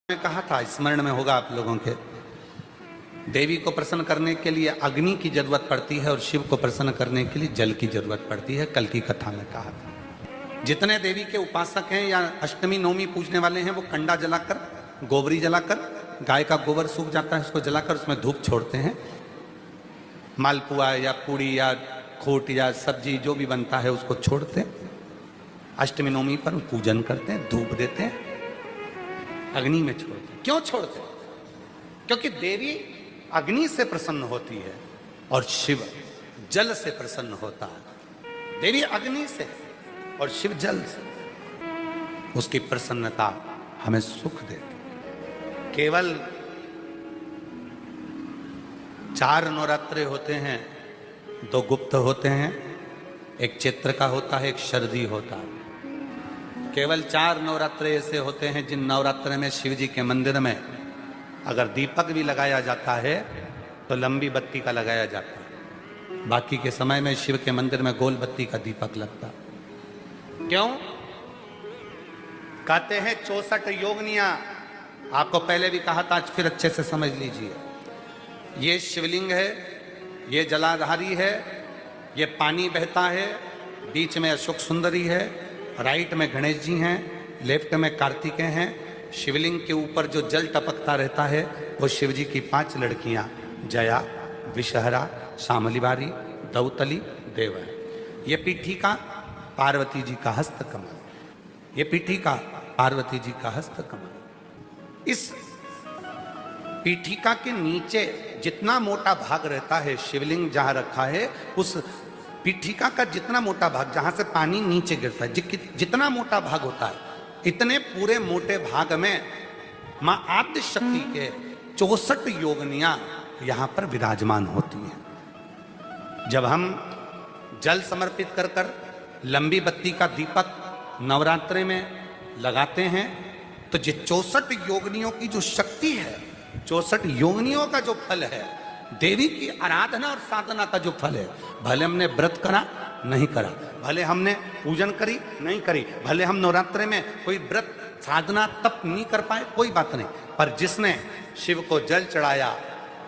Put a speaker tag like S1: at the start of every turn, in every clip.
S1: मैं कहा था, स्मरण में होगा आप लोगों के, देवी को प्रसन्न करने के लिए अग्नि की जरूरत पड़ती है और शिव को प्रसन्न करने के लिए जल की जरूरत पड़ती है। कल की कथा में कहा था, जितने देवी के उपासक हैं या अष्टमी नवमी पूजने वाले हैं वो कंडा जलाकर, गोबरी जलाकर, गाय का गोबर सूख जाता है उसको जलाकर उसमें धूप छोड़ते हैं। मालपुआ या पूड़ी या खोट या सब्जी जो भी बनता है उसको छोड़ते हैं। अष्टमी नवमी पर पूजन करते हैं, धूप देते हैं, अग्नि में छोड़ते हैं। क्यों छोड़ते हैं? क्योंकि देवी अग्नि से प्रसन्न होती है और शिव जल से प्रसन्न होता है। देवी अग्नि से और शिव जल से, उसकी प्रसन्नता हमें सुख देती। केवल 4 नवरात्रे होते हैं, 2 गुप्त होते हैं, एक चैत्र का होता है, एक शरदी होता है। केवल 4 नवरात्रे ऐसे होते हैं जिन नवरात्रे में शिव जी के मंदिर में अगर दीपक भी लगाया जाता है तो लंबी बत्ती का लगाया जाता है। बाकी के समय में शिव के मंदिर में गोल बत्ती का दीपक लगता। क्यों? कहते हैं 64 योगिनियां। आपको पहले भी कहा था, आज फिर अच्छे से समझ लीजिए। ये शिवलिंग है, ये जलाधारी है, ये पानी बहता है, बीच में अशोक सुंदरी है, राइट में गणेश जी हैं, लेफ्ट में कार्तिकेय हैं। शिवलिंग के ऊपर जो जल टपकता रहता है वो शिव जी की 5 लड़कियां, जया, विषहरा, शामलीबारी, दौतली, देव है। ये पीठिका पार्वती जी का हस्तकमल, ये पीठिका पार्वती जी का हस्तकमल। इस पीठिका के नीचे जितना मोटा भाग रहता है, शिवलिंग जहां रखा है उस पीठिका का जितना मोटा भाग, जहां से पानी नीचे गिरता है, जितना मोटा भाग होता है, इतने पूरे मोटे भाग में मां आद्य शक्ति के 64 योगिनियां यहां पर विराजमान होती हैं। जब हम जल समर्पित कर कर लंबी बत्ती का दीपक नवरात्रे में लगाते हैं तो ये 64 योगिनियों की जो शक्ति है, 64 योगिनियों का जो फल है, देवी की आराधना और साधना का जो फल है, भले हमने व्रत करा नहीं करा, भले हमने पूजन करी नहीं करी, भले हम नवरात्रे में कोई व्रत साधना तप नहीं कर पाए, कोई बात नहीं, पर जिसने शिव को जल चढ़ाया,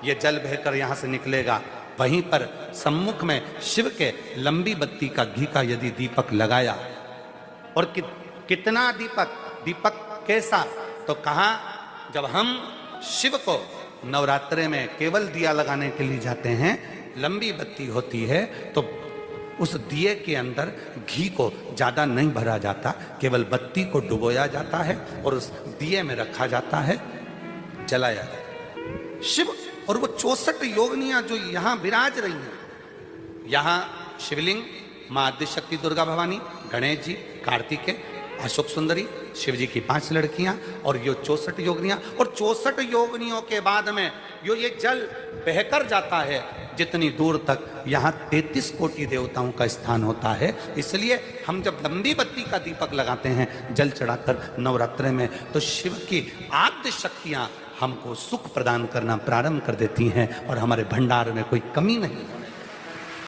S1: ये जल बहकर यहां से निकलेगा। वहीं पर सम्मुख में शिव के लंबी बत्ती का घी का यदि दीपक लगाया, और कितना दीपक कैसा? तो कहा, जब हम शिव को नवरात्रे में केवल दिया लगाने के लिए जाते हैं, लंबी बत्ती होती है तो उस दिए के अंदर घी को ज्यादा नहीं भरा जाता, केवल बत्ती को डुबोया जाता है और उस दिए में रखा जाता है, जलाया जाता है। शिव और वो 64 योगिनियां जो यहां विराज रही हैं, यहां शिवलिंग, मां आदिशक्ति दुर्गा भवानी, गणेश जी, कार्तिकेय, अशोक सुंदरी, शिव जी की 5 लड़कियां और ये 64 योगिनियां। और 64 योगिनियों के बाद में जो ये जल बहकर जाता है जितनी दूर तक, यहाँ 33 कोटि देवताओं का स्थान होता है। इसलिए हम जब लंबी बत्ती का दीपक लगाते हैं जल चढ़ाकर नवरात्रे में, तो शिव की आद्य शक्तियां हमको सुख प्रदान करना प्रारंभ कर देती हैं और हमारे भंडार में कोई कमी नहीं।